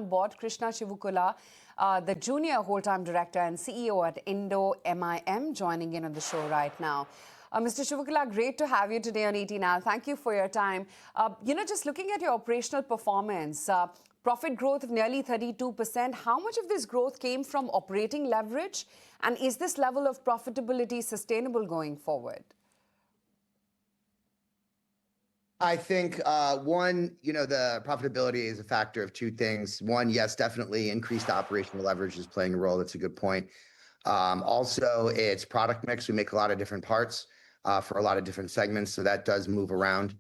on board Krishna Chivukula, the Junior Whole-Time Director and CEO at Indo MIM, joining in on the show right now. Mr. Chivukula, great to have you today on ET Now. Thank you for your time. Just looking at your operational performance, profit growth of nearly 32%, how much of this growth came from operating leverage? And is this level of profitability sustainable going forward? I think, one, the profitability is a factor of two things. One, yes, definitely increased operational leverage is playing a role. That's a good point. Also, it's product mix. We make a lot of different parts for a lot of different segments. So that does move around,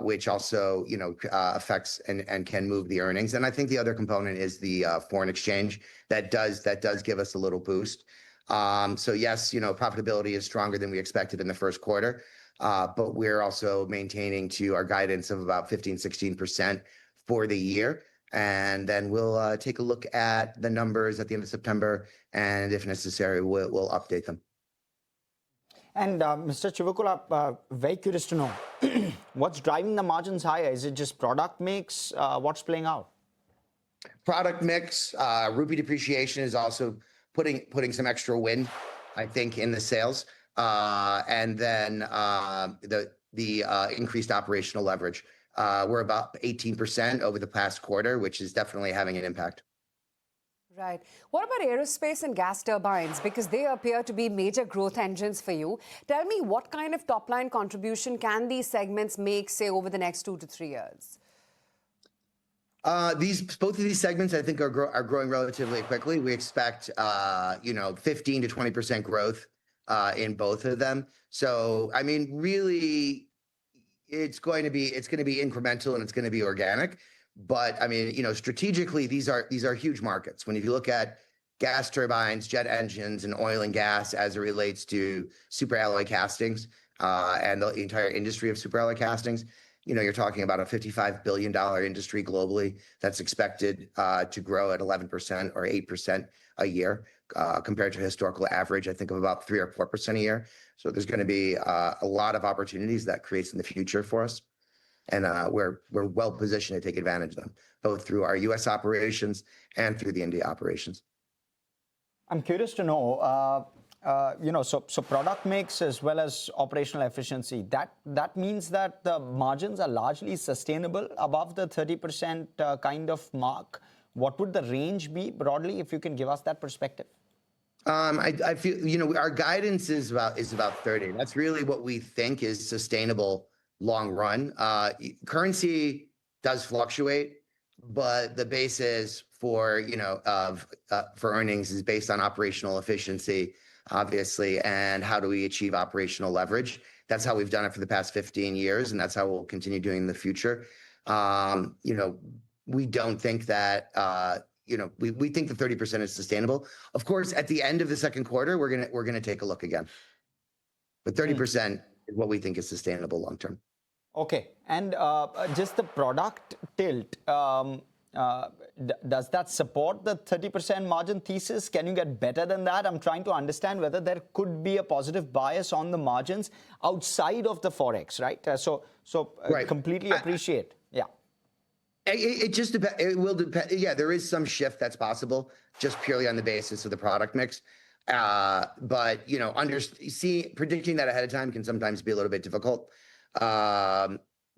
which also, affects and can move the earnings. And I think the other component is the foreign exchange that does give us a little boost. So yes, profitability is stronger than we expected in the first quarter. But we're also maintaining to our guidance of about 15-16% for the year. And then we'll take a look at the numbers at the end of September. And if necessary, we'll update them. And Mr. Chivukula, very curious to know, what's driving the margins higher? Is it just product mix? What's playing out? Product mix, rupee depreciation is also putting some extra wind, I think, in the sales. And then the increased operational leverage. We're about 18% over the past quarter, which is definitely having an impact. Right. What about aerospace and gas turbines? Because they appear to be major growth engines for you. Tell me, what kind of top-line contribution can these segments make, say, over the next 2 to 3 years? Both of these segments, I think, are growing relatively quickly. We expect, 15 to 20% growth in both of them. So, I mean, really, it's going to be incremental and it's going to be organic. But I mean, strategically, these are huge markets. If you look at gas turbines, jet engines, and oil and gas as it relates to superalloy castings and the entire industry of superalloy castings, you're talking about a $55 billion industry globally that's expected to grow at 11% or 8% a year compared to historical average, I think, of about 3 or 4% a year. So there's going to be a lot of opportunities that creates in the future for us. And we're well positioned to take advantage of them, both through our U.S. operations and through the India operations. I'm curious to know, so product mix as well as operational efficiency, that means that the margins are largely sustainable above the 30% kind of mark. What would the range be broadly, if you can give us that perspective? I feel, our guidance is about 30. That's really what we think is sustainable long run. Currency does fluctuate, but the basis for earnings is based on operational efficiency, obviously, and how do we achieve operational leverage. That's how we've done it for the past 15 years, and that's how we'll continue doing in the future. We don't think that we think the 30% is sustainable. Of course, at the end of the second quarter, we're gonna take a look again. But 30% is what we think is sustainable long term. Okay, and just the product tilt, does that support the 30% margin thesis? Can you get better than that? I'm trying to understand whether there could be a positive bias on the margins outside of the forex, right? Right. Completely appreciate. Yeah. It just depends. It will depend. Yeah, there is some shift that's possible just purely on the basis of the product mix. But predicting that ahead of time can sometimes be a little bit difficult.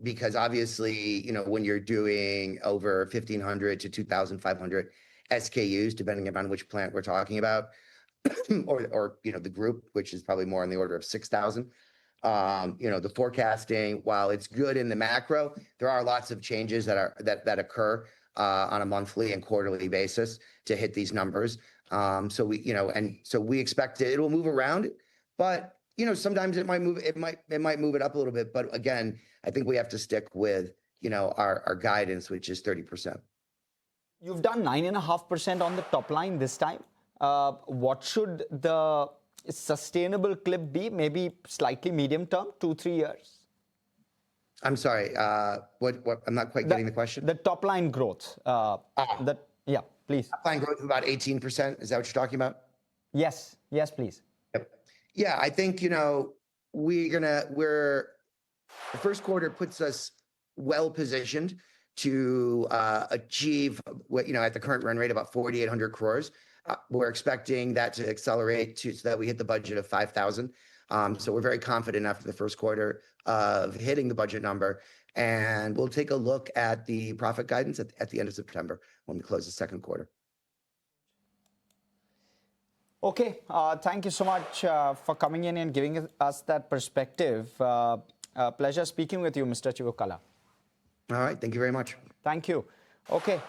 Because obviously, when you're doing over 1,500 to 2,500 SKUs, depending upon which plant we're talking about, or the group, which is probably more on the order of 6,000. The forecasting, while it's good in the macro, there are lots of changes that occur on a monthly and quarterly basis to hit these numbers. So we expect it will move around, but sometimes it might move it up a little bit. But again, I think we have to stick with our guidance, which is 30%. You've done 9.5% on the top line this time. What should the sustainable clip be? Maybe slightly medium term, 2-3 years. I'm sorry. What? I'm not quite getting the question. The top line growth. Yeah, please. Top line growth of about 18%. Is that what you're talking about? Yes, please. Yep. Yeah, I think the first quarter puts us well positioned to achieve what, at the current run rate, about 4,800 crores. We're expecting that to accelerate so that we hit the budget of 5,000. So we're very confident after the first quarter of hitting the budget number. And we'll take a look at the profit guidance at the end of September when we close the second quarter. Okay, thank you so much for coming in and giving us that perspective. Pleasure speaking with you, Mr. Chivukula. All right, thank you very much. Thank you. Okay.